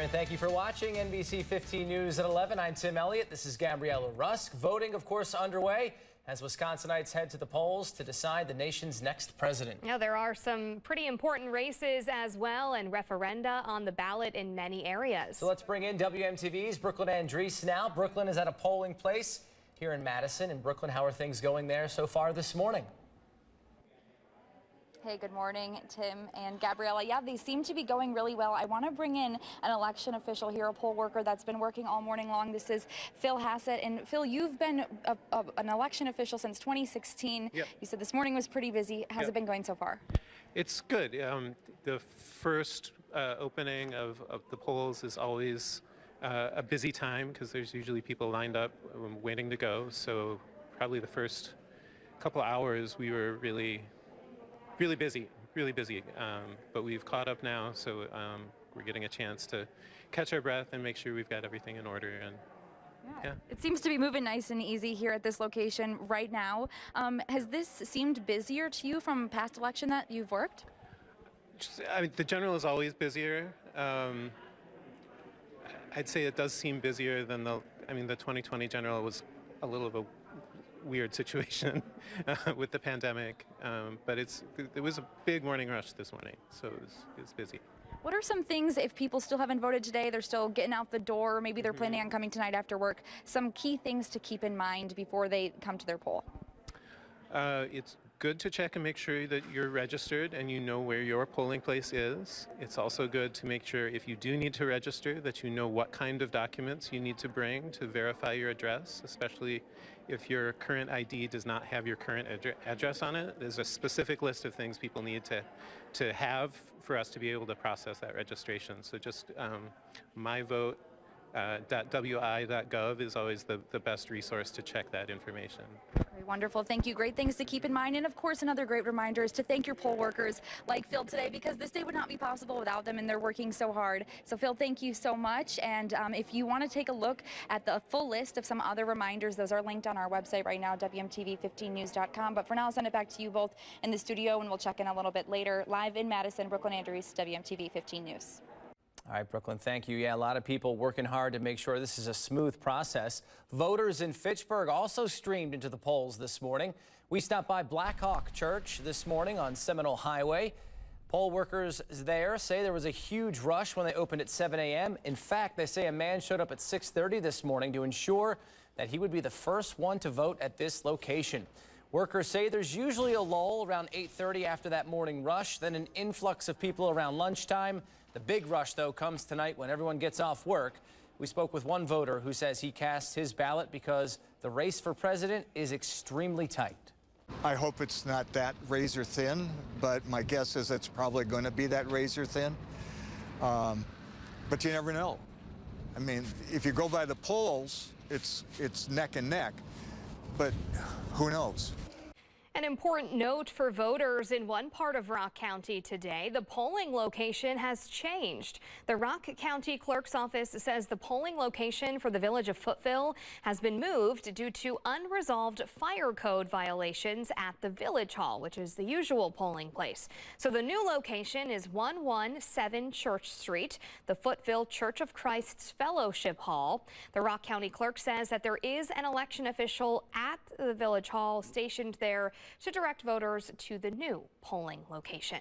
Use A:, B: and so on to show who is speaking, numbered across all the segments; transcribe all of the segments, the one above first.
A: And thank you for watching NBC 15 News at 11. I'm Tim Elliott. This is Gabriella Rusk. Voting, of course, underway as Wisconsinites head to the polls to decide the nation's next president.
B: Now, there are some pretty important races as well and referenda on the ballot in many areas.
A: So let's bring in WMTV's Brooklyn Andrees now. Brooklyn is at a polling place here in Madison. In Brooklyn, how are things going there so far this morning?
C: Hey, good morning, Tim and Gabriella. Yeah, they seem to be going really well. I want to bring in an election official here, a poll worker that's been working all morning long. This is Phil Hassett. And Phil, you've been an election official since 2016.
D: Yep.
C: You said this morning was pretty busy. How's it been going so far?
D: It's good. The first opening of the polls is always a busy time because there's usually people lined up waiting to go. So probably the first couple hours we were really busy. But we've caught up now, so we're getting a chance to catch our breath and make sure we've got everything in order. And yeah.
C: It seems to be moving nice and easy here at this location right now. Has this seemed busier to you from past election that you've worked?
D: I mean, the general is always busier. I'd say it does seem busier than the 2020 general was a little of a weird situation with the pandemic, but it was a big morning rush this morning, so it's busy.
C: What are some things, if people still haven't voted today, they're still getting out the door, maybe they're planning on coming tonight after work, some key things to keep in mind before they come to their poll?
D: It's good to check and make sure that you're registered and you know where your polling place is. It's also good to make sure if you do need to register that you know what kind of documents you need to bring to verify your address, especially if your current ID does not have your current address on it. There's a specific list of things people need to have for us to be able to process that registration. So just myvote.wi.gov is always the best resource to check that information.
C: Okay, wonderful. Thank you. Great things to keep in mind. And of course, another great reminder is to thank your poll workers like Phil today, because this day would not be possible without them, and they're working so hard. So Phil, thank you so much. And if you want to take a look at the full list of some other reminders, those are linked on our website right now, WMTV15news.com. But for now, I'll send it back to you both in the studio, and we'll check in a little bit later. Live in Madison, Brooklyn Andrees, WMTV 15 News.
A: All right, Brooklyn, thank you. Yeah, a lot of people working hard to make sure this is a smooth process. Voters in Fitchburg also streamed into the polls this morning. We stopped by Blackhawk Church this morning on Seminole Highway. Poll workers there say there was a huge rush when they opened at 7 a.m. In fact, they say a man showed up at 6:30 this morning to ensure that he would be the first one to vote at this location. Workers say there's usually a lull around 8:30 after that morning rush, then an influx of people around lunchtime. The big rush, though, comes tonight when everyone gets off work. We spoke with one voter who says he cast his ballot because the race for president is extremely tight.
E: I hope it's not that razor thin, but my guess is it's probably going to be that razor thin. But you never know. I mean, if you go by the polls, it's neck and neck, but who knows?
B: An important note for voters in one part of Rock County today, the polling location has changed. The Rock County Clerk's Office says the polling location for the village of Footville has been moved due to unresolved fire code violations at the Village Hall, which is the usual polling place. So the new location is 117 Church Street, the Footville Church of Christ's Fellowship Hall. The Rock County Clerk says that there is an election official at the Village Hall stationed there to direct voters to the new polling location.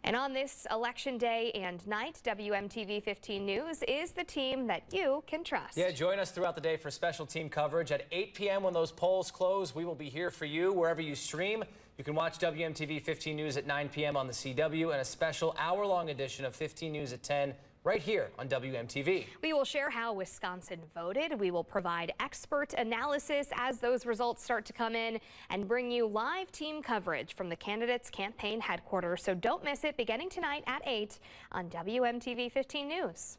B: And on this election day and night, WMTV 15 News is the team that you can trust.
A: Yeah, join us throughout the day for special team coverage. At 8 p.m. when those polls close, we will be here for you wherever you stream. You can watch WMTV 15 News at 9 p.m. on the CW and a special hour-long edition of 15 News at 10 right here on WMTV.
B: We will share how Wisconsin voted. We will provide expert analysis as those results start to come in and bring you live team coverage from the candidates' campaign headquarters. So don't miss it beginning tonight at 8 on WMTV 15 News.